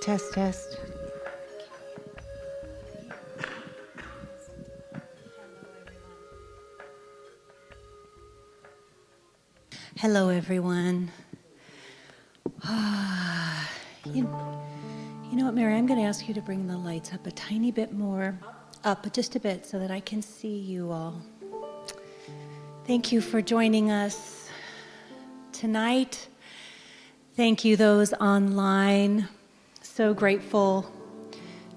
Test, test. Hello, everyone. You know what, Mary? I'm going to ask you to bring the lights up a tiny bit more, up just a bit, so that I can see you all. Thank you for joining us tonight. Thank you, those online. So grateful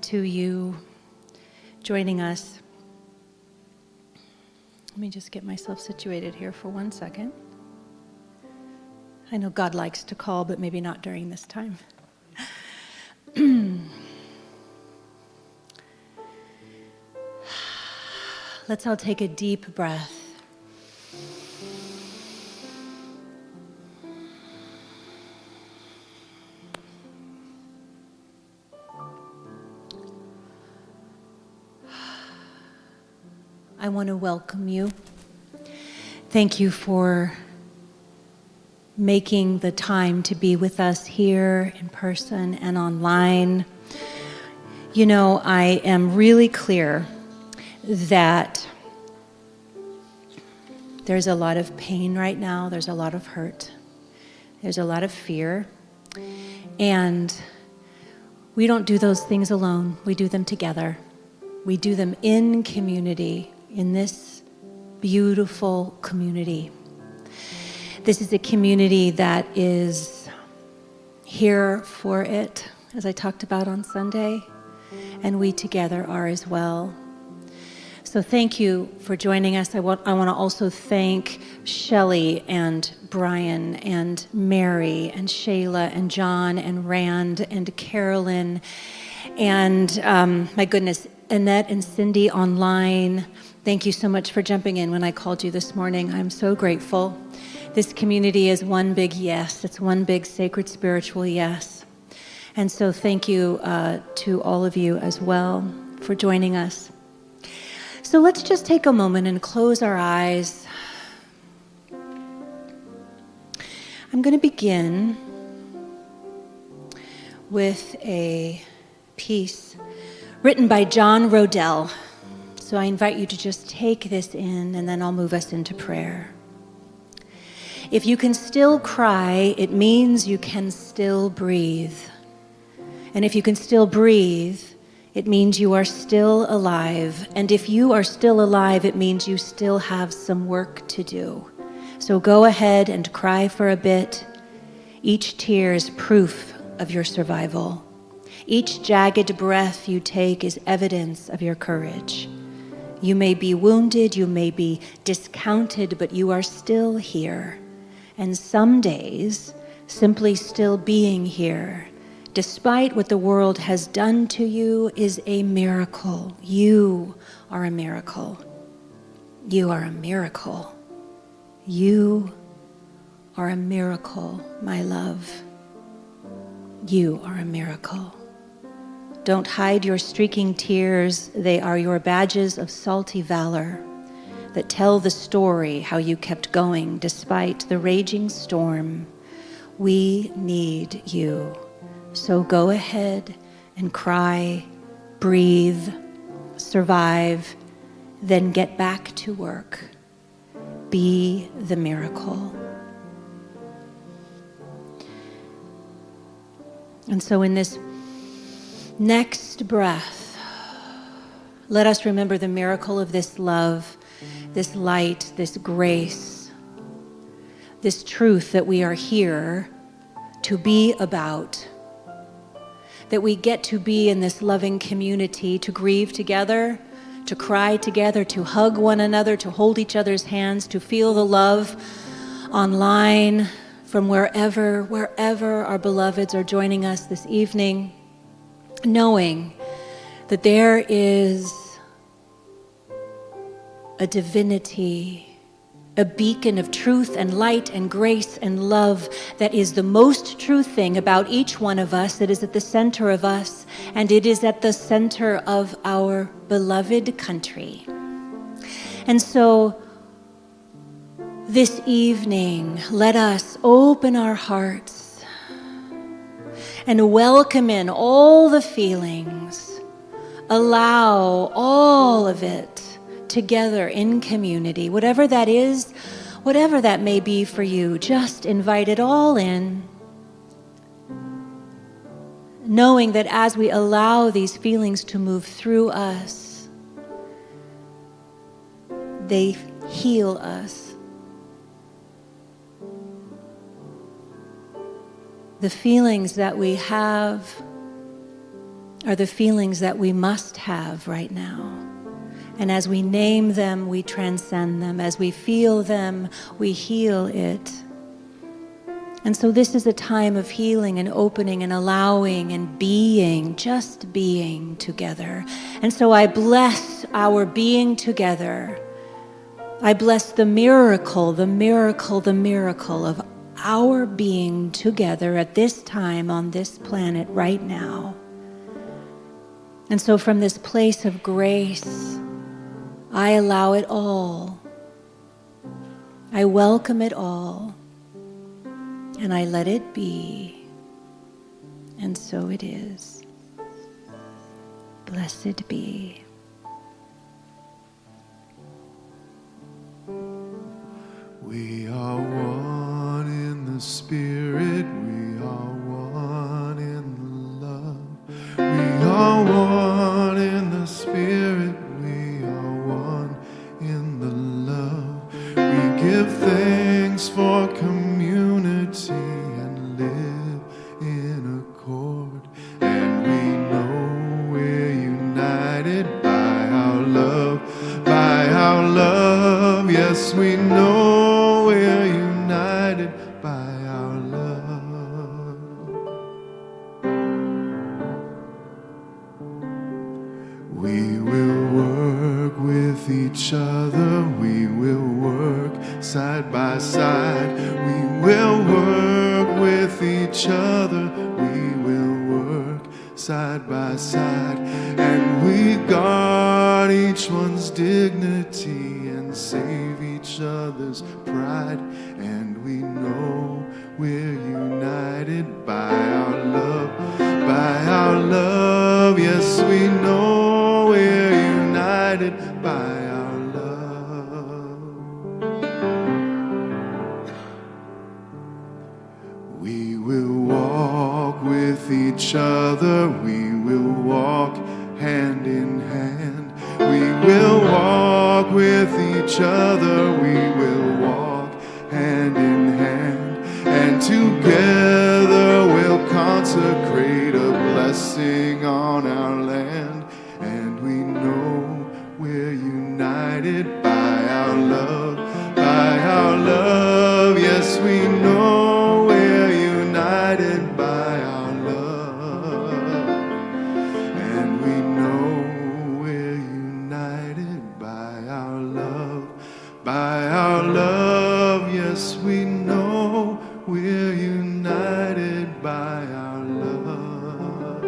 to you joining us. Let me just get myself situated here for 1 second. I know God likes to call, but maybe not during this time. Let's all take a deep breath. I want to welcome you. Thank you for making the time to be with us here in person and online. You know, I am really clear that there's a lot of pain right now, there's a lot of hurt, there's a lot of fear, and we don't do those things alone, we do them together. We do them in community, in this beautiful community. This is a community that is here for it, as I talked about on Sunday, and we together are as well. So thank you for joining us. I want to also thank Shelley and Brian and Mary and Shayla and John and Rand and Carolyn and, my goodness, Annette and Cindy online. Thank you so much for jumping in when I called you this morning. I'm so grateful. This community is one big yes. It's one big sacred spiritual yes. And so thank you to all of you as well for joining us. So let's just take a moment and close our eyes. I'm going to begin with a piece written by John Rodell. So I invite you to just take this in, and then I'll move us into prayer. If you can still cry, it means you can still breathe. And if you can still breathe, it means you are still alive. And if you are still alive, it means you still have some work to do. So go ahead and cry for a bit. Each tear is proof of your survival. Each jagged breath you take is evidence of your courage. You may be wounded, you may be discounted, but you are still here. And some days, simply still being here, despite what the world has done to you, is a miracle. You are a miracle. You are a miracle. You are a miracle, my love. You are a miracle. Don't hide your streaking tears. They are your badges of salty valor that tell the story how you kept going despite the raging storm. We need you. So go ahead and cry, breathe, survive, then get back to work. Be the miracle. And so in this next breath, let us remember the miracle of this love, this light, this grace, this truth that we are here to be about, that we get to be in this loving community, to grieve together, to cry together, to hug one another, to hold each other's hands, to feel the love online from wherever our beloveds are joining us this evening, knowing that there is a divinity, a beacon of truth and light and grace and love that is the most true thing about each one of us, that is at the center of us, and it is at the center of our beloved country. And so this evening, let us open our hearts and welcome in all the feelings. Allow all of it together in community. Whatever that is, whatever that may be for you, just invite it all in. Knowing that as we allow these feelings to move through us, they heal us. The feelings that we have are the feelings that we must have right now. And as we name them, we transcend them. As we feel them, we heal it. And so this is a time of healing and opening and allowing and being, just being together. And so I bless our being together. I bless the miracle, the miracle, the miracle of our being together at this time on this planet right now. And so from this place of grace, I allow it all. I welcome it all. And I let it be. And so it is. Blessed be. We are one in the Spirit. We are one in the love. We are one in the Spirit. We are one in the love. We give thanks for community and live in accord. And we know we're united by our love, by our love. Yes, we know we're united by our love. We will work with each other. We will work side by side. We will work with each other. We will work side by side. And we guard each one's dignity and save each other's pride. And we know we're united by our love, by our love. Yes, we know we're united by our love. We will walk with each other. We will walk hand in hand. We will walk with each other. We will walk hand in hand. And together we'll consecrate a blessing on our land. And we know we're united by our love, by our love. Yes, we know we're united by our love. And we know we're united by our love, by our love. Yes, we know we're united by our love.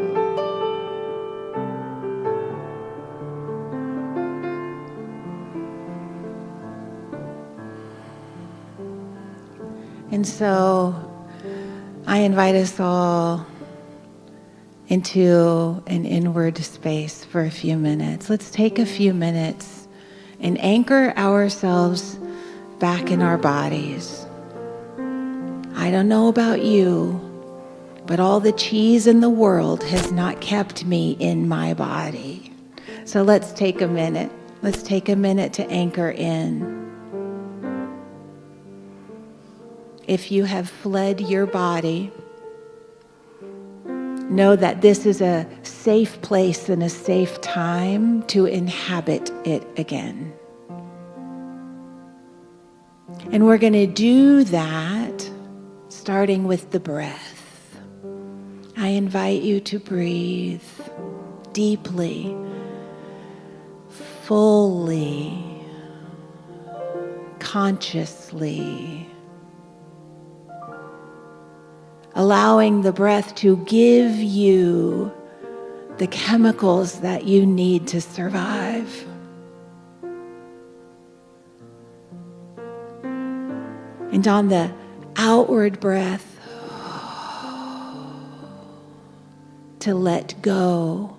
And so I invite us all into an inward space for a few minutes. Let's take a few minutes and anchor ourselves back in our bodies. I don't know about you, but all the cheese in the world has not kept me in my body. So let's take a minute. Let's take a minute to anchor in. If you have fled your body, know that this is a safe place and a safe time to inhabit it again. And we're going to do that starting with the breath. I invite you to breathe deeply, fully, consciously, allowing the breath to give you the chemicals that you need to survive. And on the outward breath, to let go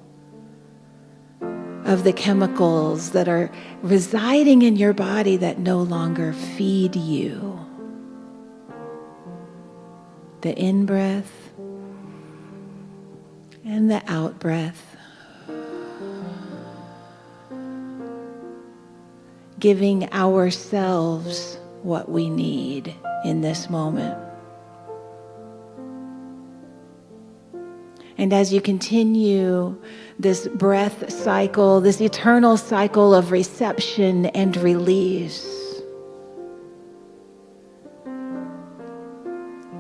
of the chemicals that are residing in your body that no longer feed you. The in-breath and the out-breath. Giving ourselves what we need in this moment. And as you continue this breath cycle, this eternal cycle of reception and release,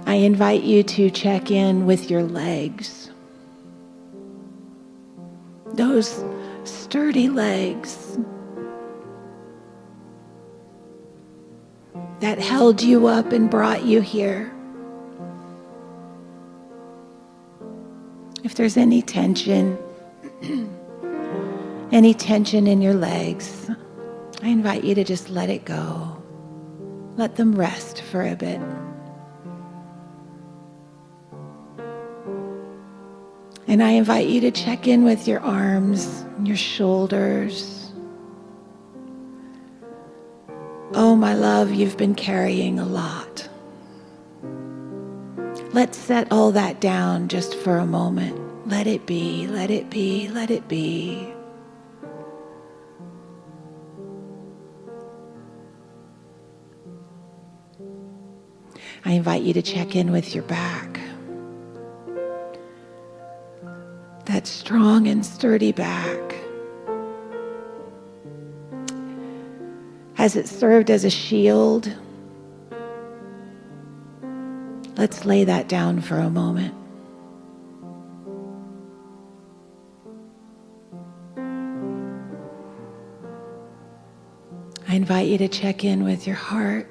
I invite you to check in with your legs. Those sturdy legs that held you up and brought you here. If there's any tension in your legs, I invite you to just let it go. Let them rest for a bit. And I invite you to check in with your arms and your shoulders. Oh, my love, you've been carrying a lot. Let's set all that down just for a moment. Let it be, let it be, let it be. I invite you to check in with your back. That strong and sturdy back. Has it served as a shield? Let's lay that down for a moment. I invite you to check in with your heart.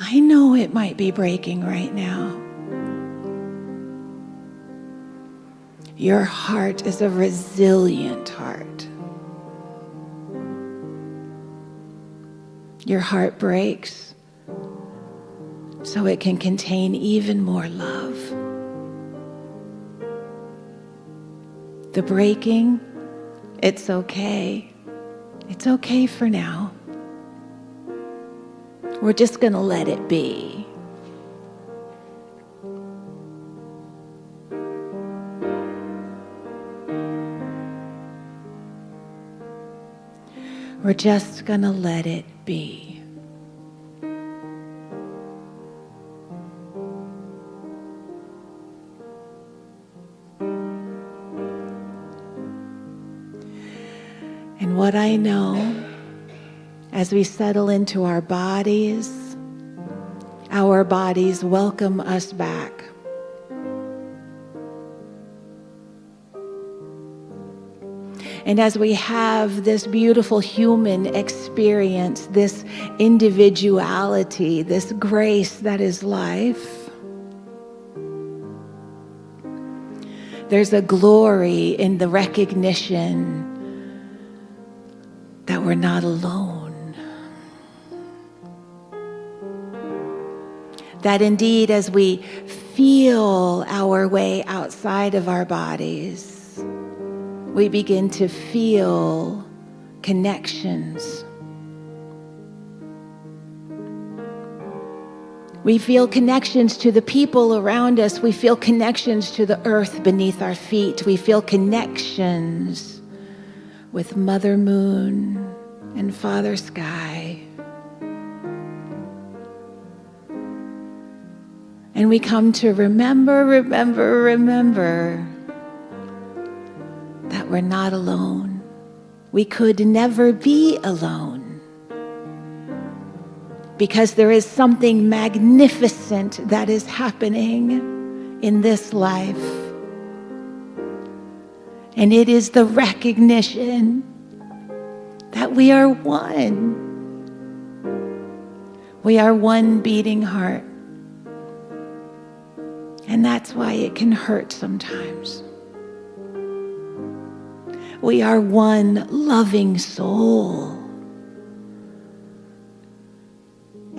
I know it might be breaking right now. Your heart is a resilient heart. Your heart breaks so it can contain even more love. The breaking, it's okay. It's okay for now. We're just going to let it be. We're just going to let it be. And what I know, as we settle into our bodies welcome us back. And as we have this beautiful human experience, this individuality, this grace that is life, there's a glory in the recognition that we're not alone. That indeed, as we feel our way outside of our bodies, we begin to feel connections. We feel connections to the people around us. We feel connections to the earth beneath our feet. We feel connections with Mother Moon and Father Sky. And we come to remember that we're not alone. We could never be alone. Because there is something magnificent that is happening in this life. And it is the recognition that we are one. We are one beating heart. And that's why it can hurt sometimes. We are one loving soul.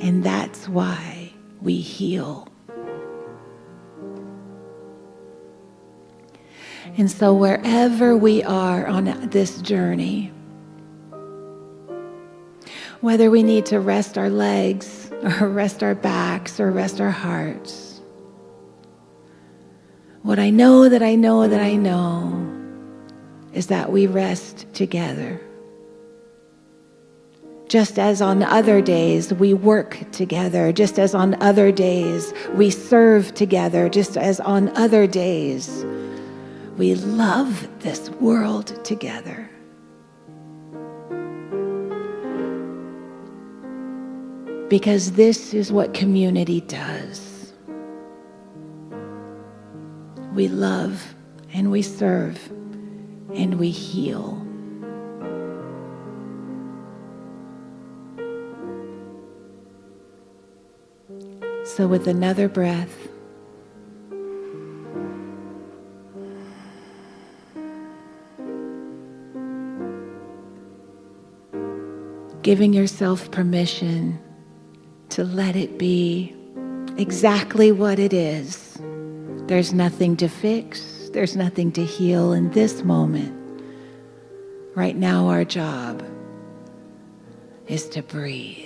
And that's why we heal. And so wherever we are on this journey, whether we need to rest our legs or rest our backs or rest our hearts, what I know is that we rest together. Just as on other days we work together, just as on other days we serve together, just as on other days we love this world together. Because this is what community does. We love and we serve and we heal. So with another breath, giving yourself permission to let it be exactly what it is. There's nothing to fix, there's nothing to heal in this moment. Right now, our job is to breathe.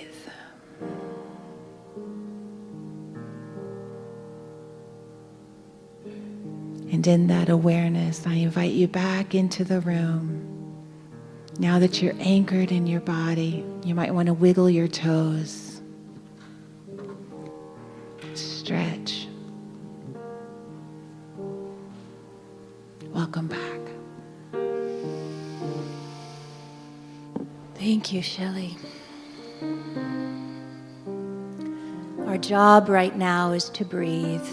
And in that awareness, I invite you back into the room. Now that you're anchored in your body, you might want to wiggle your toes. Stretch. Welcome back. Thank you, Shelley. Our job right now is to breathe.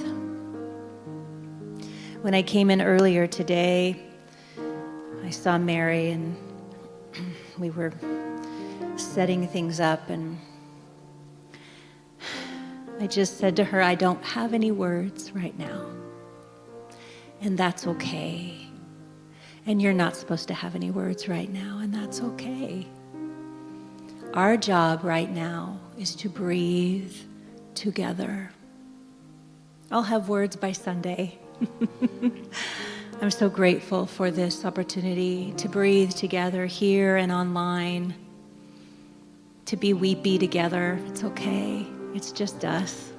When I came in earlier today, I saw Mary and we were setting things up, and I just said to her, I don't have any words right now, and that's okay. And you're not supposed to have any words right now, and that's okay. Our job right now is to breathe together. I'll have words by Sunday. I'm so grateful for this opportunity to breathe together here and online, to be weepy together. It's okay. It's just us.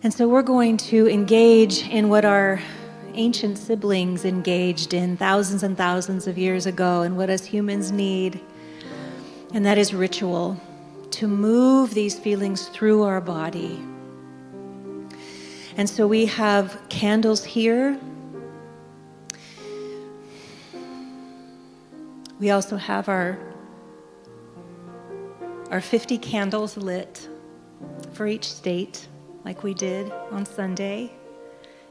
And so we're going to engage in what our ancient siblings engaged in thousands and thousands of years ago, and what us humans need, and that is ritual, to move these feelings through our body. And so we have candles here. We also have our 50 candles lit for each state, like we did on Sunday.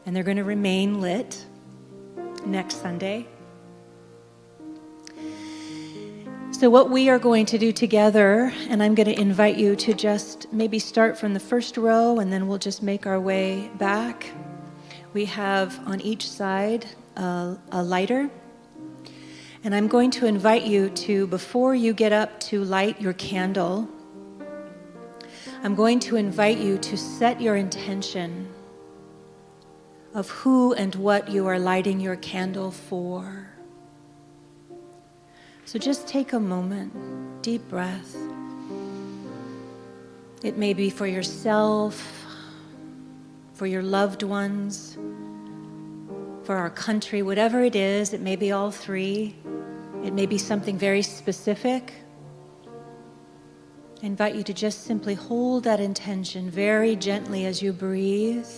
And they're going to remain lit next Sunday. So what we are going to do together, and I'm going to invite you to just maybe start from the first row, and then we'll just make our way back. We have on each side a lighter. And I'm going to invite you to, before you get up to light your candle, I'm going to invite you to set your intention of who and what you are lighting your candle for. So just take a moment, deep breath. It may be for yourself, for your loved ones, for our country, whatever it is. It may be all three. It may be something very specific. I invite you to just simply hold that intention very gently as you breathe.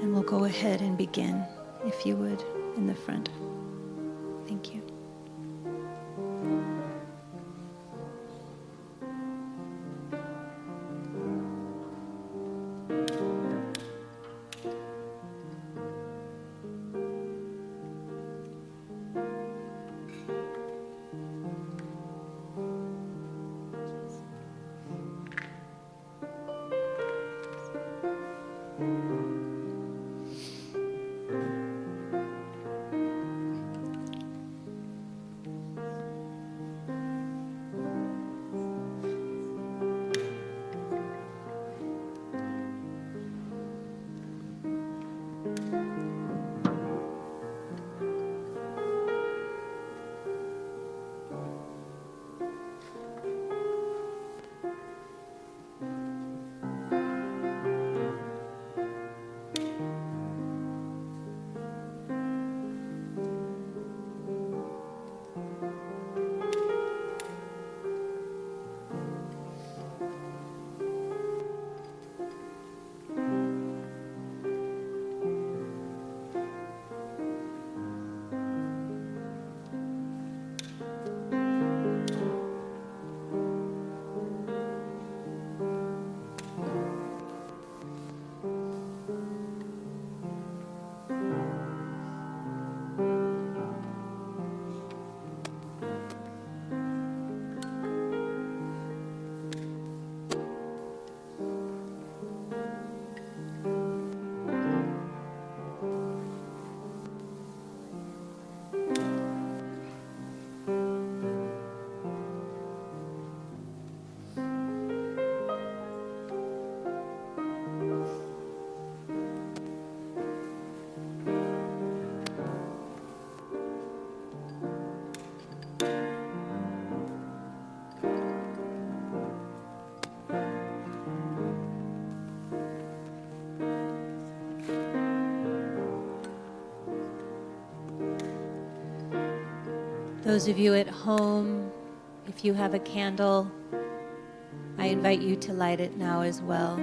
And we'll go ahead and begin, if you would, in the front. Thank you. Those of you at home, if you have a candle, I invite you to light it now as well.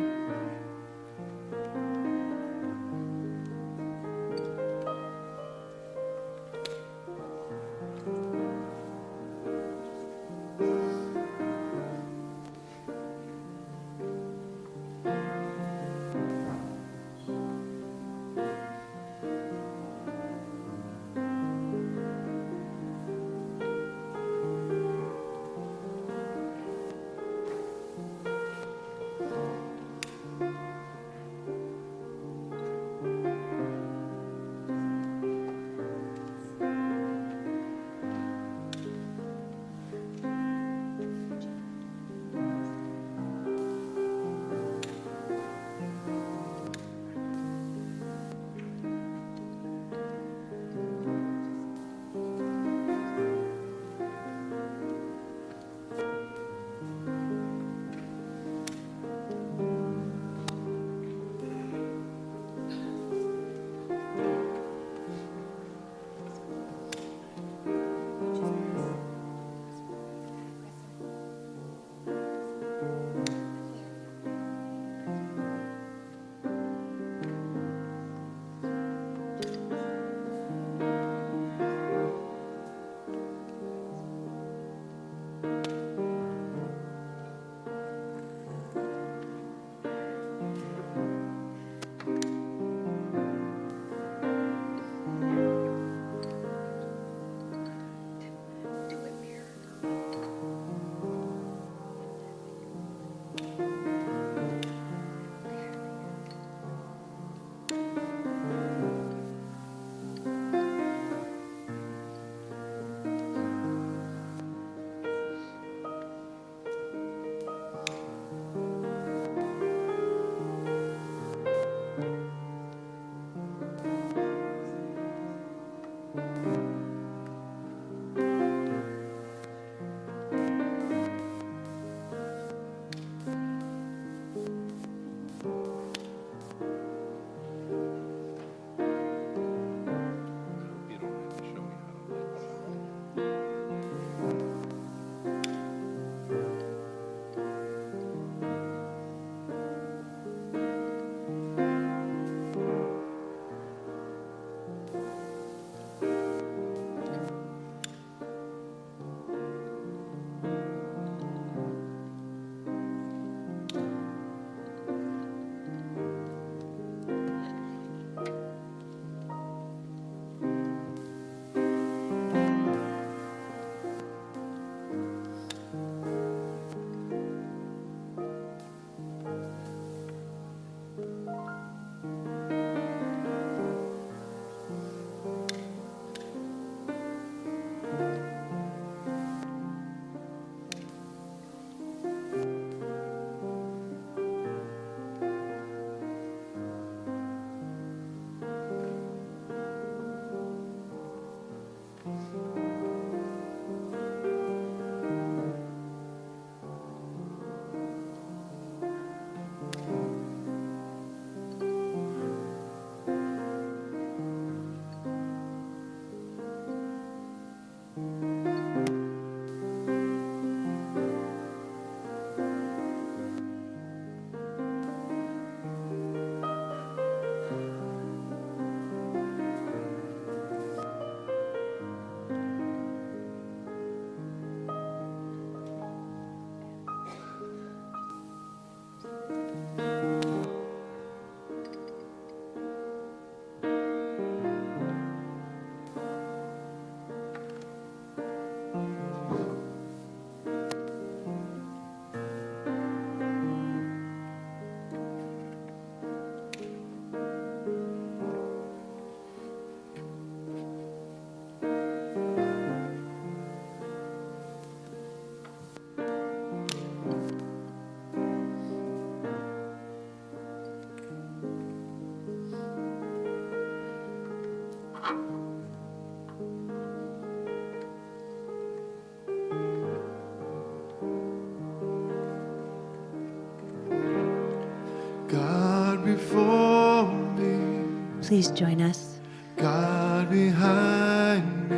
God before me, Please join us. God behind me,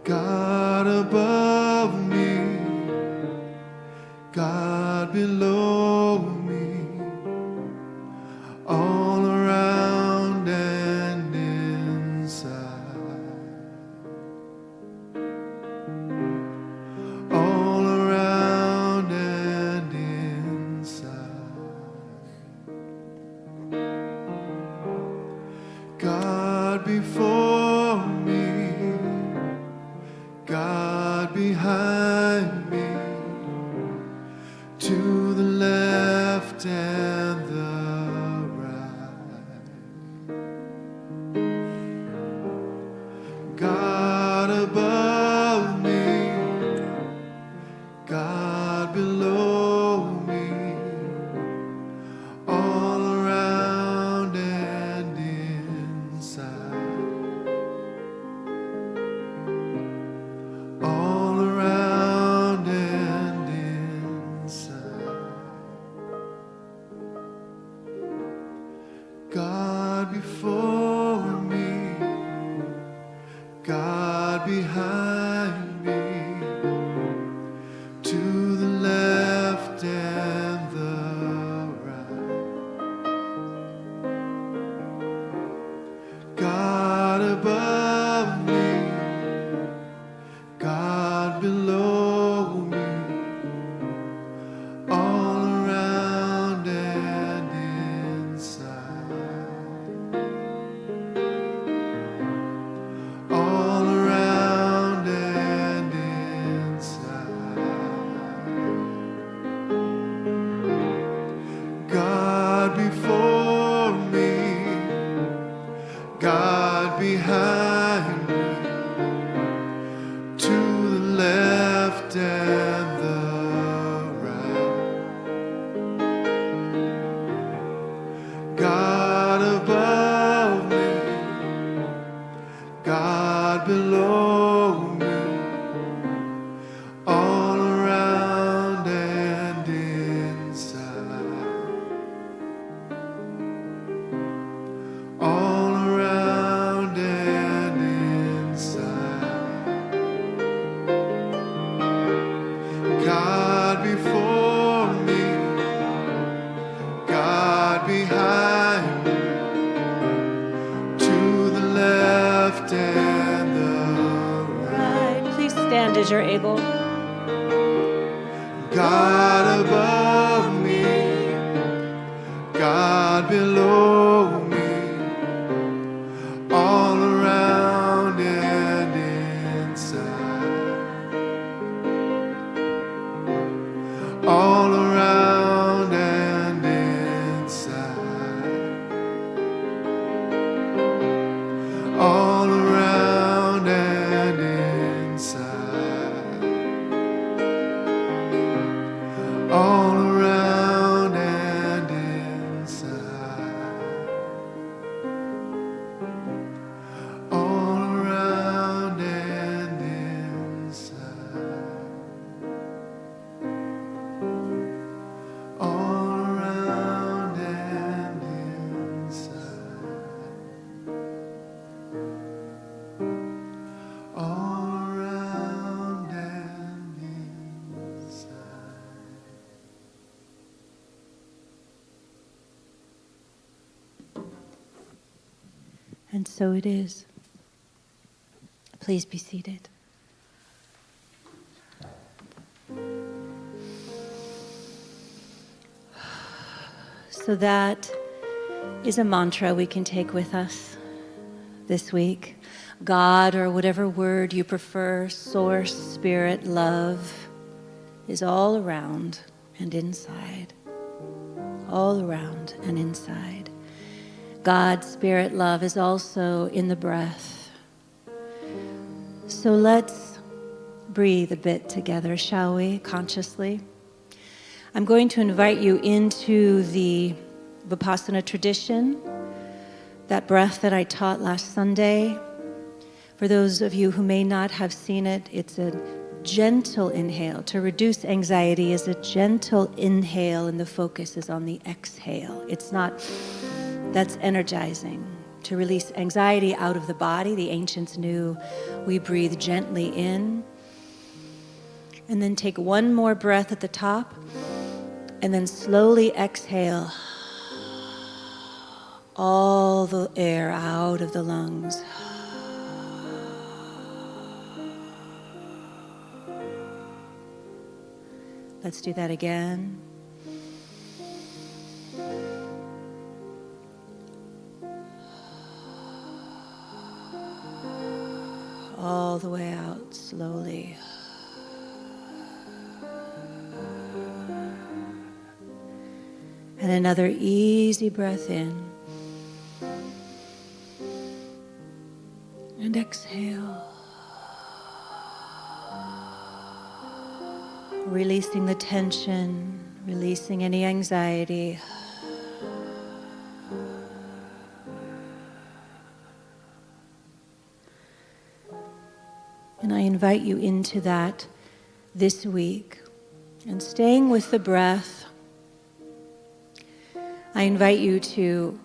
God above me, God below me, all around and inside, all around and inside. God before me, God behind me, to the left and the right. God above me, God below me, all around and inside, all around and inside. God before me, God behind me, to the left and the right. God above me, God below me, all around and inside, all around and inside. God before me, God behind me, to the left and the right. God above me, God below me, all around and inside, all around and inside. God before me, God behind me, to the left and the right. Right. Please stand as you're able. God above me, God below me, all around and inside, all around and inside, all around and inside, all around and inside, all around and inside, all around and inside, all around and inside. And so it is. Please be seated. So that is a mantra we can take with us this week. God, or whatever word you prefer, source, spirit, love, is all around and inside. All around and inside. God, spirit, love is also in the breath. So let's breathe a bit together, shall we, consciously? I'm going to invite you into the Vipassana tradition, that breath that I taught last Sunday. For those of you who may not have seen it, it's a gentle inhale. To reduce anxiety is a gentle inhale, and the focus is on the exhale. It's not, that's energizing. To to release anxiety out of the body. The ancients knew we breathe gently in. And then take one more breath at the top. And then slowly exhale all the air out of the lungs. Let's do that again. All the way out slowly. And another easy breath in. And exhale. Releasing the tension, releasing any anxiety. And I invite you into that this week. And staying with the breath, I invite you to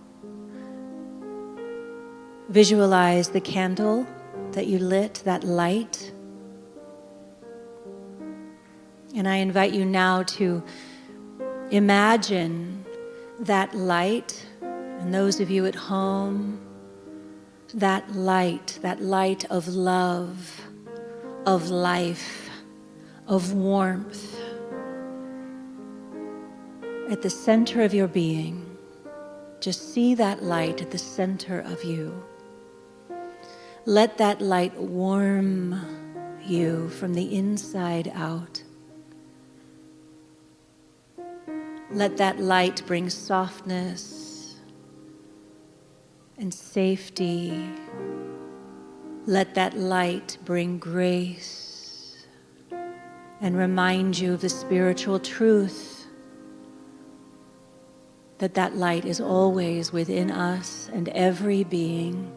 visualize the candle that you lit, that light. And I invite you now to imagine that light, and those of you at home, that light of love, of life, of warmth, at the center of your being. Just see that light at the center of you. Let that light warm you from the inside out. Let that light bring softness and safety. Let that light bring grace and remind you of the spiritual truth that that light is always within us and every being.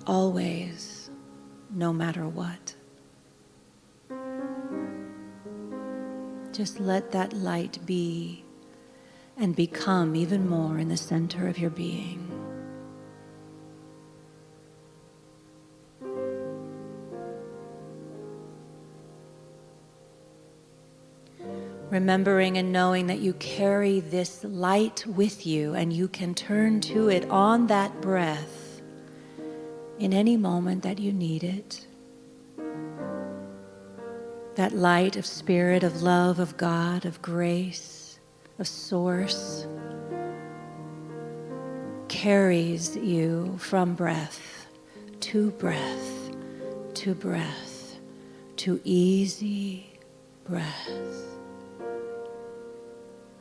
Always, no matter what. Just let that light be and become even more in the center of your being. Remembering and knowing that you carry this light with you and you can turn to it on that breath in any moment that you need it. That light of spirit, of love, of God, of grace, of source, carries you from breath to breath to breath to easy breath.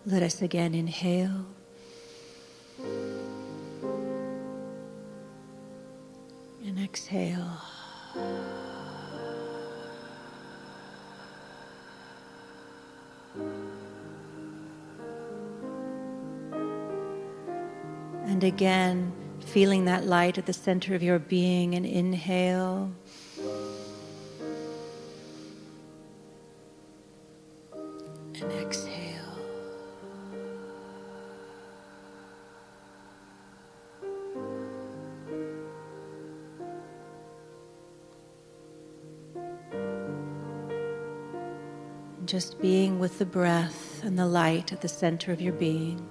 Let us again inhale. And exhale. And again, feeling that light at the center of your being, and inhale. And exhale. Just being with the breath and the light at the center of your being.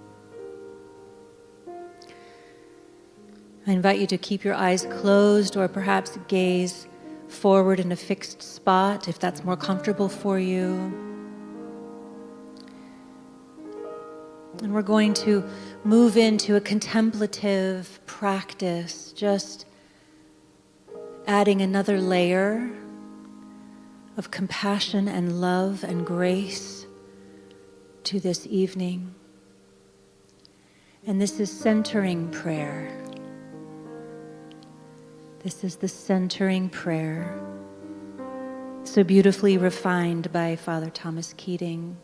I invite you to keep your eyes closed or perhaps gaze forward in a fixed spot if that's more comfortable for you. And we're going to move into a contemplative practice, just adding another layer of compassion and love and grace to this evening. And this is centering prayer. This is the centering prayer, so beautifully refined by Father Thomas Keating.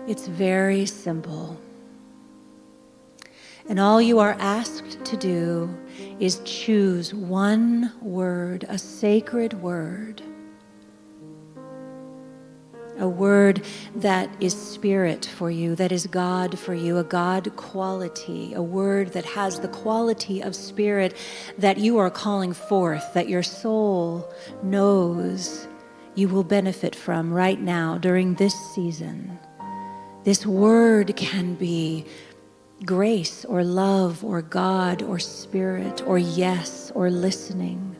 It's very simple. And all you are asked to do is choose one word, a sacred word, a word that is spirit for you, that is God for you, a God quality, a word that has the quality of spirit that you are calling forth, that your soul knows you will benefit from right now during this season. This word can be grace or love or God or spirit or yes or listening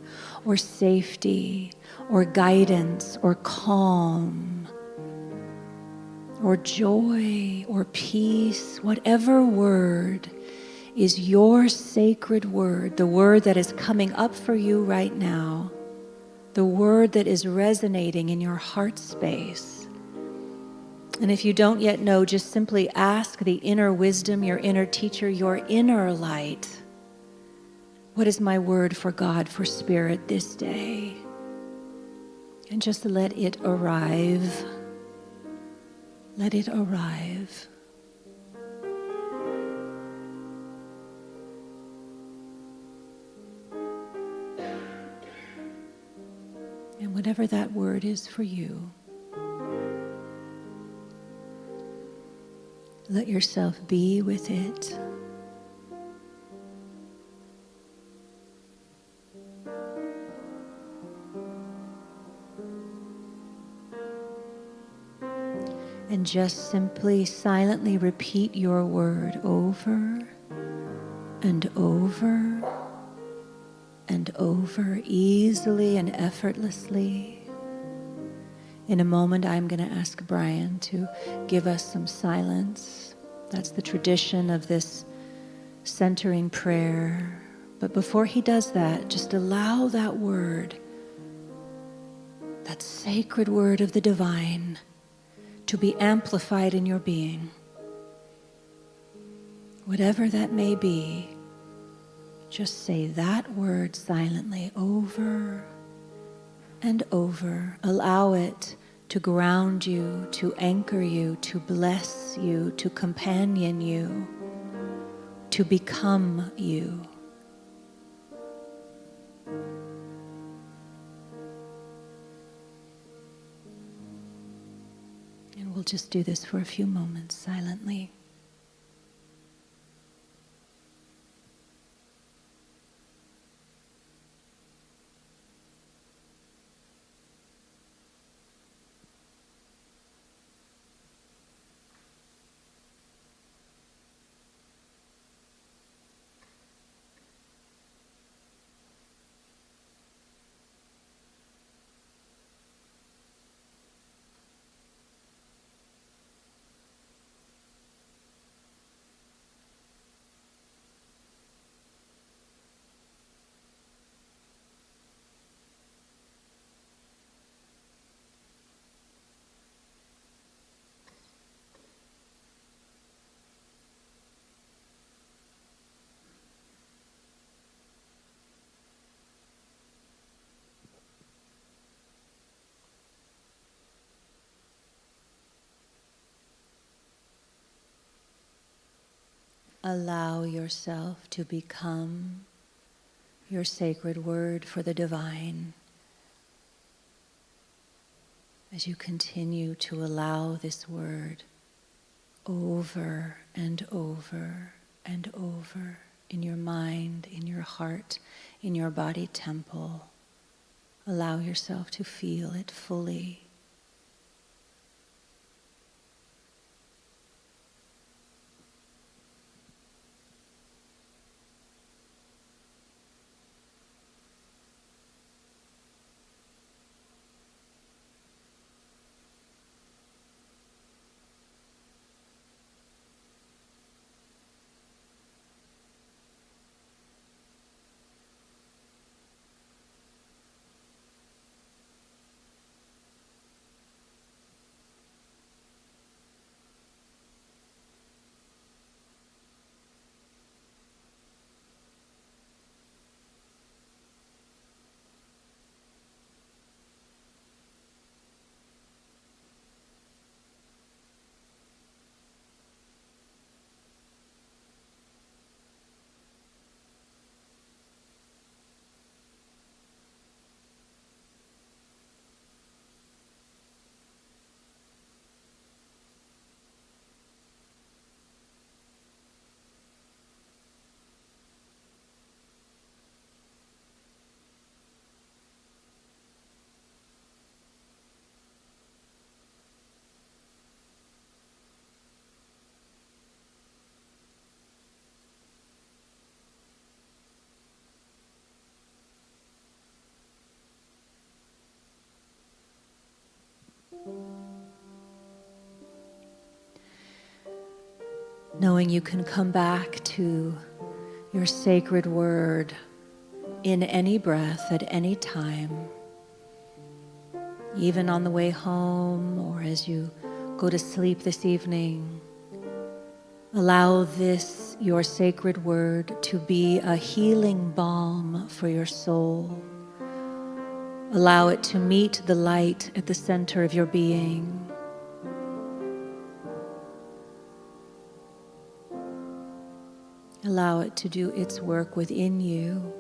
or safety or guidance or calm or joy or peace. Whatever word is your sacred word, the word that is coming up for you right now, the word that is resonating in your heart space. And if you don't yet know, just simply ask the inner wisdom, your inner teacher, your inner light. What is my word for God, for spirit this day? And just let it arrive. Let it arrive. And whatever that word is for you, let yourself be with it. And just simply silently repeat your word over and over and over, easily and effortlessly. In a moment, I'm going to ask Brian to give us some silence. That's the tradition of this centering prayer. But before he does that, just allow that word, that sacred word of the divine, to be amplified in your being. Whatever that may be, just say that word silently over and over. Allow it to ground you, to anchor you, to bless you, to companion you, to become you. And we'll just do this for a few moments silently. Allow yourself to become your sacred word for the divine as you continue to allow this word over and over and over in your mind, in your heart, in your body temple. Allow yourself to feel it fully. knowing you can come back to your sacred word in any breath at any time, even on the way home or as you go to sleep this evening. Allow this, your sacred word, to be a healing balm for your soul. Allow it to meet the light at the center of your being. Allow it to do its work within you.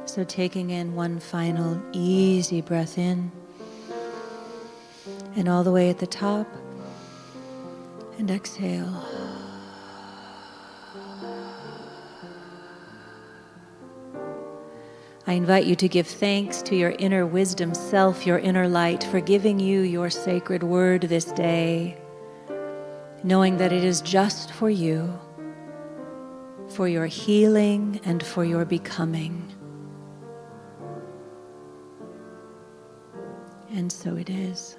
So taking in one final easy breath in, and all the way at the top, and exhale. I invite you to give thanks to your inner wisdom self, your inner light, for giving you your sacred word this day, knowing that it is just for you, for your healing and for your becoming. And so it is.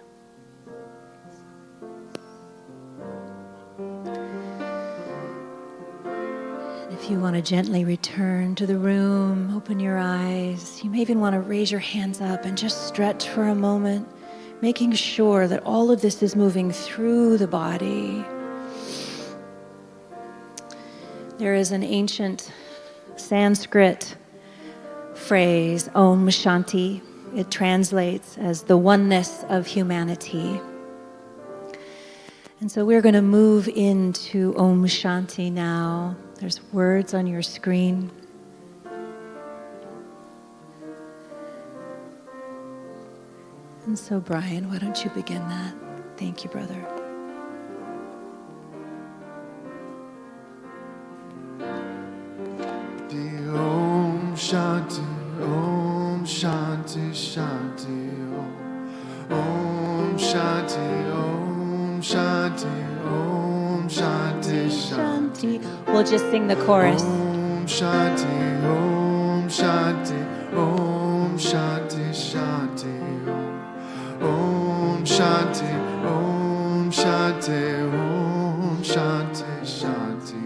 If you want to gently return to the room, open your eyes. You may even want to raise your hands up and just stretch for a moment, making sure that all of this is moving through the body. There is an ancient Sanskrit phrase, Om Shanti. It translates as the oneness of humanity. And so we're going to move into Om Shanti now. There's words on your screen. And so, Brian, why don't you begin that? Thank you, brother. The Om Shanti, Om Shanti, Shanti, Om. Om Shanti, Om Shanti, Om Shanti, Shanti. We'll just sing the chorus. Om Shanti, Om Shanti, Om Shanti, Shanti, Om. Om Shanti, Om Shanti, Om Shanti, Shanti,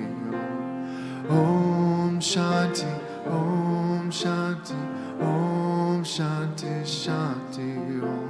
Om. Om Shanti, Om Shanti, Om Shanti, Shanti, Om.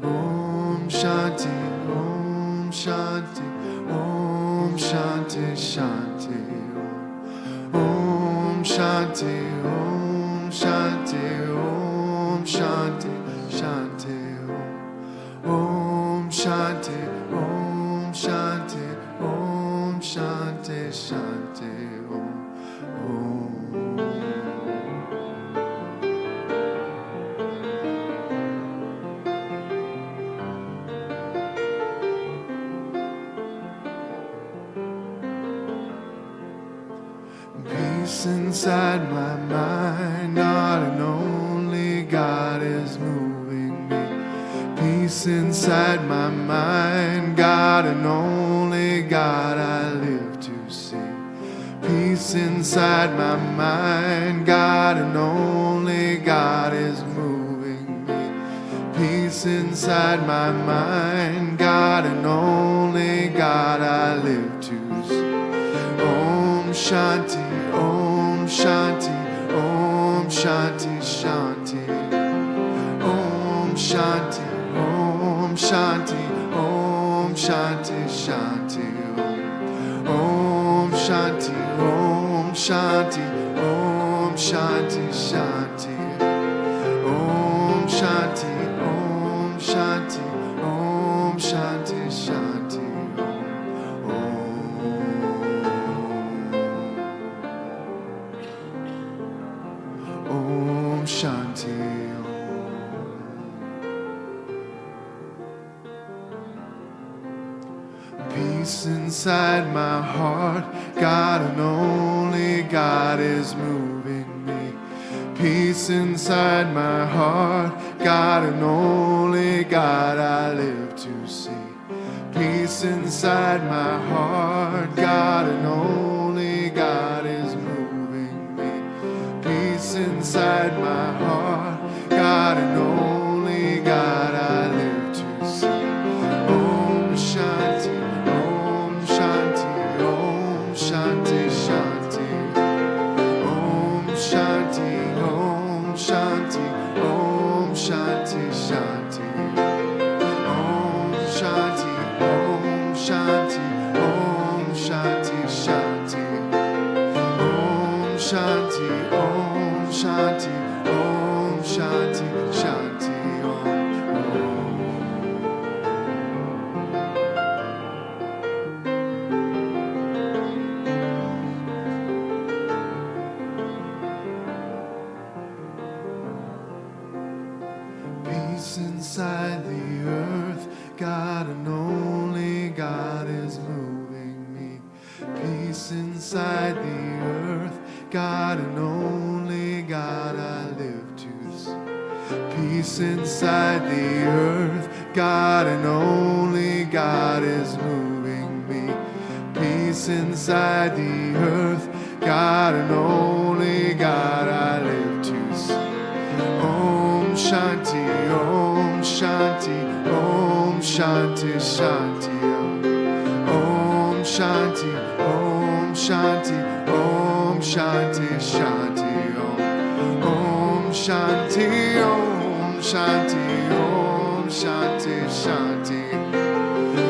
Om Shanti, Om Shanti, Om Shanti, Shanti, Om. Om Shanti, Om Shanti, Om Shanti, Shanti, Om. Om Shanti, Om Shanti, Om Shanti, Shanti, Om. Peace inside my mind, not an only God is moving me. Peace inside my mind, God and only God I live to see. Peace inside my mind, God and only God is moving me. Peace inside my mind, God and only God I live to see. Om Shanti, Om Shanti, Om Shanti, Shanti. Om Shanti, Om Shanti, Om Shanti, Shanti. Om Shanti, Om Shanti, Om Shanti, Shanti. Om Shanti, Om Shanti, Om Shanti, Shanti. Om Shanti. Peace inside my heart, God and only God is moving me. Peace inside my heart, God and only God I live to see. Peace inside my heart, God and only God is moving me. Peace inside my heart, God and only Shanti, Om Shanti, Om Shanti, Shanti Om. Peace inside the earth, God and only God is moving me. Peace inside the earth, God and only God I live to see. Peace inside the earth, God and only God is moving me. Peace inside the earth, God and only God I live to see. Om Shanti, Om Shanti, Om Shanti, Shanti Om Shanti, Om Shanti, Om Shanti, Shanti Om Shanti, Om Shanti, Om Shanti, Shanti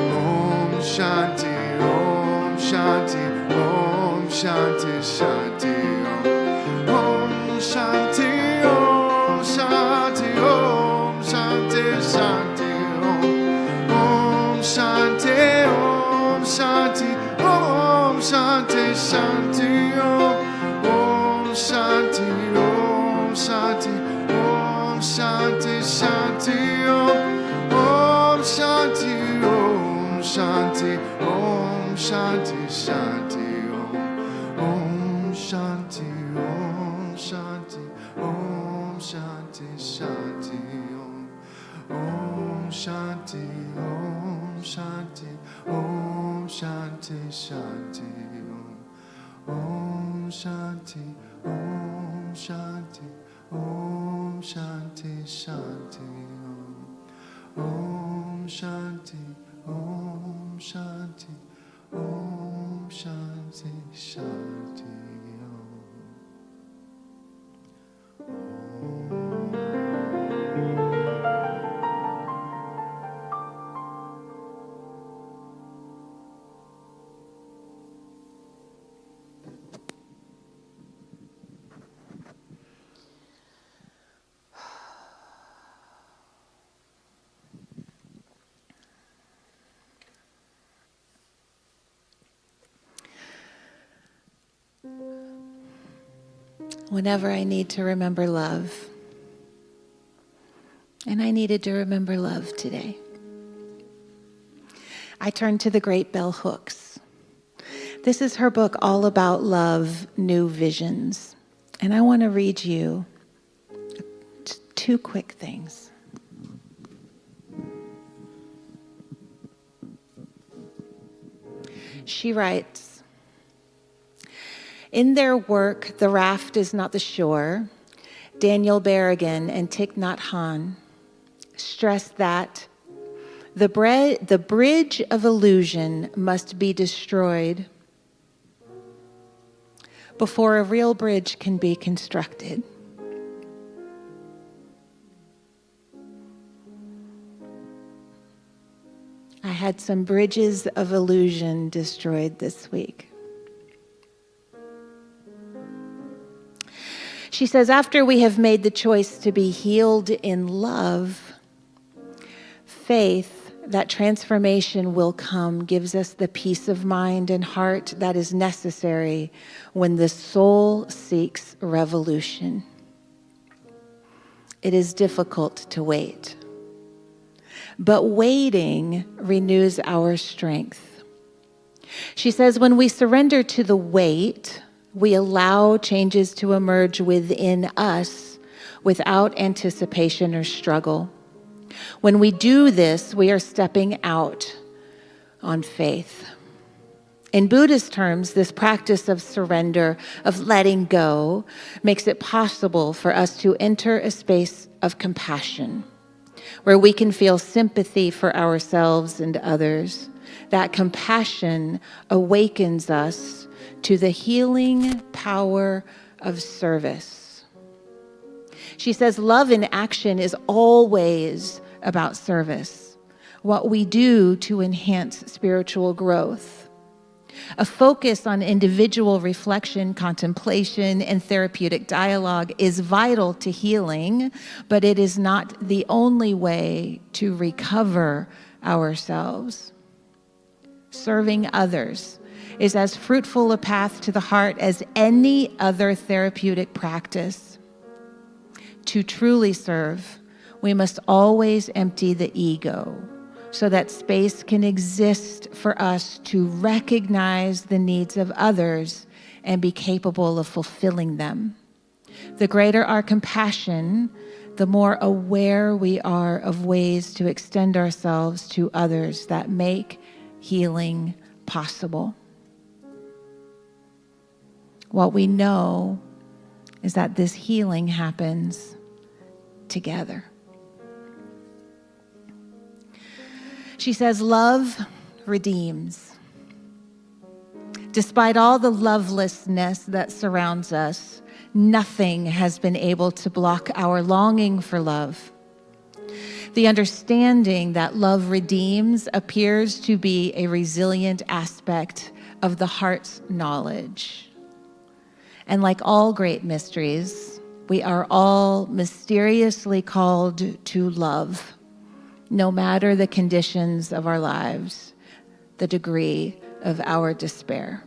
Om Shanti, Om Shanti, Om Shanti, Shanti Om Shanti, Om Shanti, Om Shanti, Shanti Om Shanti, Om Shanti, Om Shanti, Shanti Om Shanti, Om Shanti, Om Shanti, Shanti Om Shanti, Om Shanti, Om Shanti, Shanti Om Shanti, Om Shanti, Om Shanti, Shanti Om Shanti, Om Shanti, Om Shanti, Shanti Om Shanti, Om Shanti, Om Shanti, Shanti Om Shanti, Om Shanti, Om Shanti, Shanti Whenever I need to remember love, and I needed to remember love today, I turn to the great Bell Hooks. This is her book all about love, new visions. And I want to read you two quick things. She writes, in their work, The Raft is Not the Shore, Daniel Berrigan and Thich Nhat Hanh stress that the bridge of illusion must be destroyed before a real bridge can be constructed. I had some bridges of illusion destroyed this week. She says, after we have made the choice to be healed in love, faith that transformation will come gives us the peace of mind and heart that is necessary when the soul seeks revolution. It is difficult to wait, but waiting renews our strength. She says, when we surrender to the wait, we allow changes to emerge within us without anticipation or struggle. When we do this, we are stepping out on faith. In Buddhist terms, this practice of surrender, of letting go, makes it possible for us to enter a space of compassion, where we can feel sympathy for ourselves and others. That compassion awakens us to the healing power of service. She says, love in action is always about service, what we do to enhance spiritual growth. A focus on individual reflection, contemplation, and therapeutic dialogue is vital to healing, but it is not the only way to recover ourselves. Serving others is as fruitful a path to the heart as any other therapeutic practice. To truly serve, we must always empty the ego so that space can exist for us to recognize the needs of others and be capable of fulfilling them. The greater our compassion, the more aware we are of ways to extend ourselves to others that make healing possible. What we know is that this healing happens together. She says, love redeems. Despite all the lovelessness that surrounds us, nothing has been able to block our longing for love. The understanding that love redeems appears to be a resilient aspect of the heart's knowledge. And like all great mysteries, we are all mysteriously called to love, no matter the conditions of our lives, the degree of our despair.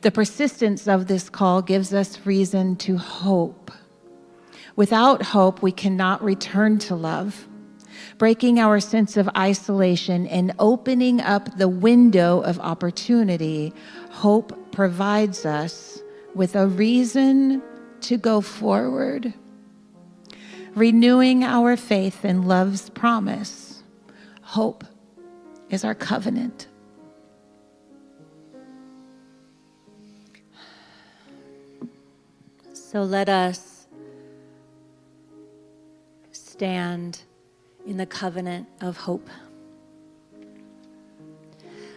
The persistence of this call gives us reason to hope. Without hope, we cannot return to love. Breaking our sense of isolation and opening up the window of opportunity, hope provides us with a reason to go forward. Renewing our faith in love's promise, hope is our covenant. So let us stand in the covenant of hope.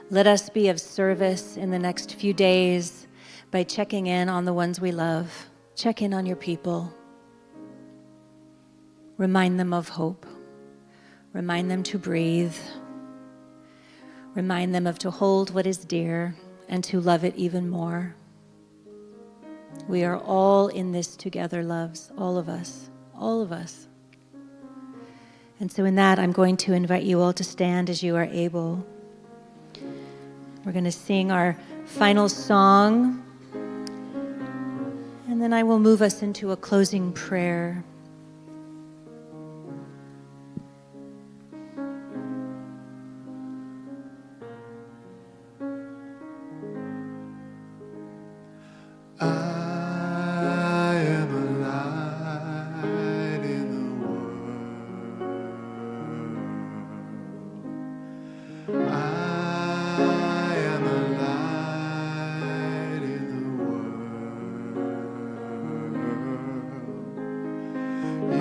Let us be of service in the next few days by checking in on the ones we love. Check in on your people. Remind them of hope. Remind them to breathe. Remind them of to hold what is dear and to love it even more. We are all in this together, loves, all of us, all of us. And so in that, I'm going to invite you all to stand as you are able. We're going to sing our final song, and then I will move us into a closing prayer. I am a light in the world. I am a light in the world.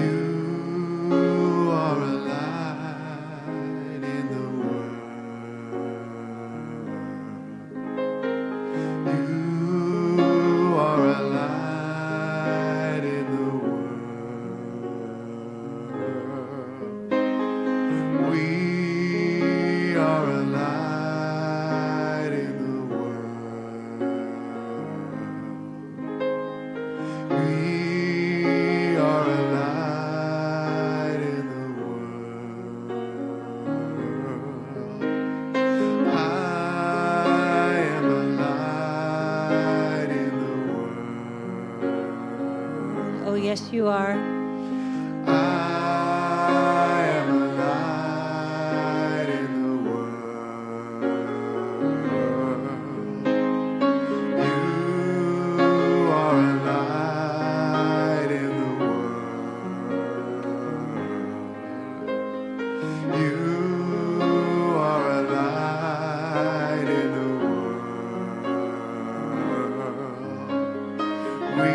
You are a light in the world. You are a light in the world. We are a light in the world. We are a light in the world. I am a light in the world. Oh, yes, you are. I am a light in the world. You are a light in the world. You are a light in the world. We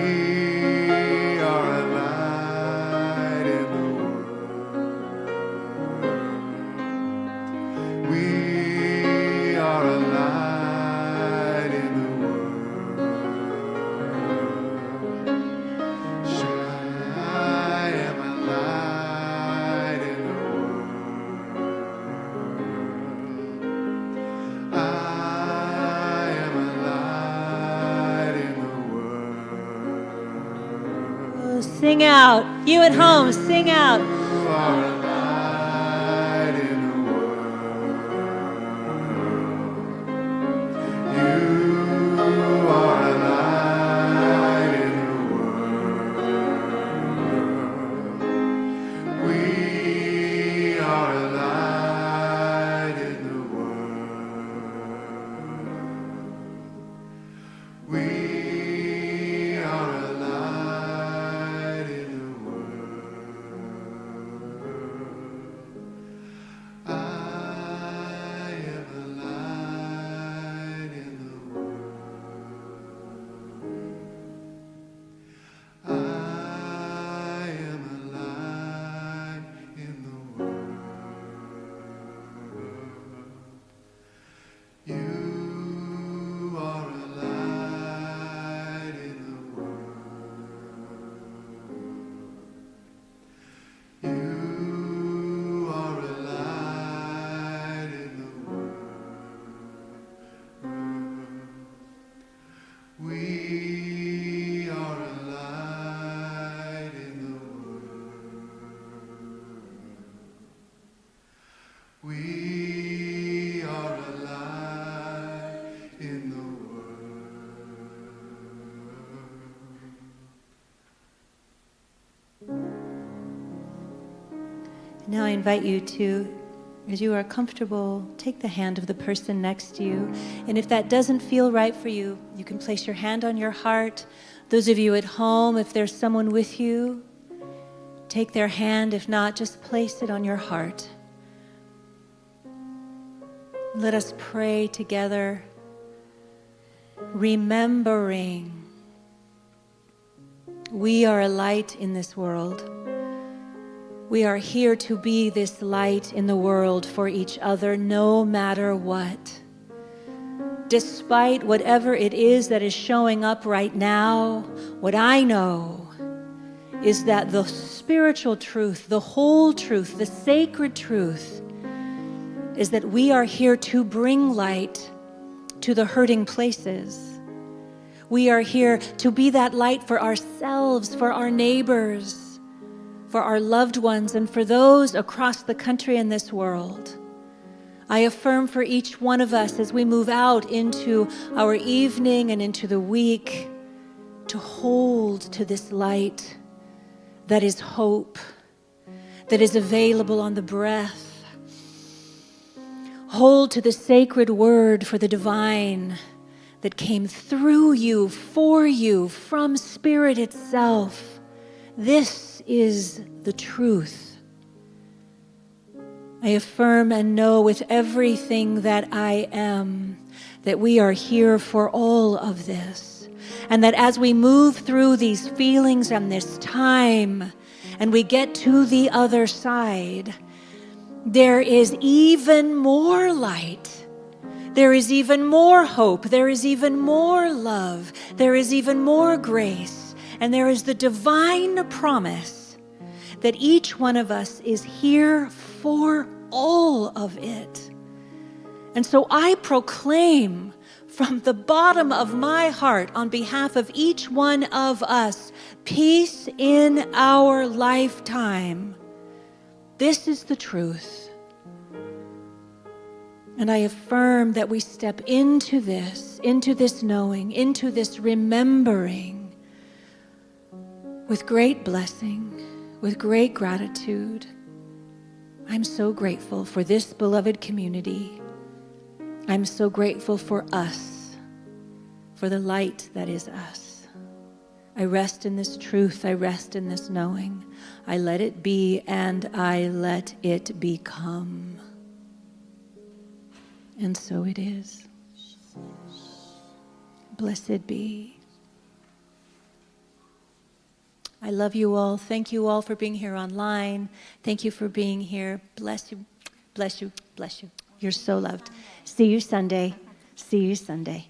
are a light Sing out. You at home, sing out. You are a light in the world. You are a light in the world. We are a light in the world. We are a light in the world. I am a light in the world. I am a light in the world. You are a light in the world. You are a light in the world. We are a light in the world. We are a light in the world. Now I invite you to, as you are comfortable, take the hand of the person next to you. And if that doesn't feel right for you, you can place your hand on your heart. Those of you at home, if there's someone with you, take their hand. If not, just place it on your heart. Let us pray together, remembering we are a light in this world. We are here to be this light in the world for each other, no matter what. Despite whatever it is that is showing up right now, what I know is that the spiritual truth, the whole truth, the sacred truth is that we are here to bring light to the hurting places. We are here to be that light for ourselves, for our neighbors, for our loved ones, and for those across the country and this world. I affirm for each one of us as we move out into our evening and into the week to hold to this light that is hope, that is available on the breath. Hold to the sacred word for the divine that came through you, for you, from Spirit itself. This is the truth. I affirm and know with everything that I am that we are here for all of this. And that as we move through these feelings and this time, and we get to the other side, there is even more light. There is even more hope. There is even more love. There is even more grace. And there is the divine promise that each one of us is here for all of it. And so I proclaim from the bottom of my heart on behalf of each one of us, peace in our lifetime. This is the truth. And I affirm that we step into this knowing, into this remembering with great blessing, with great gratitude. I'm so grateful for this beloved community. I'm so grateful for us, for the light that is us. I rest in this truth. I rest in this knowing. I let it be and I let it become. And so it is. Blessed be. I love you all. Thank you all for being here online. Thank you for being here. Bless you, bless you, bless you. You're so loved. See you Sunday. See you Sunday.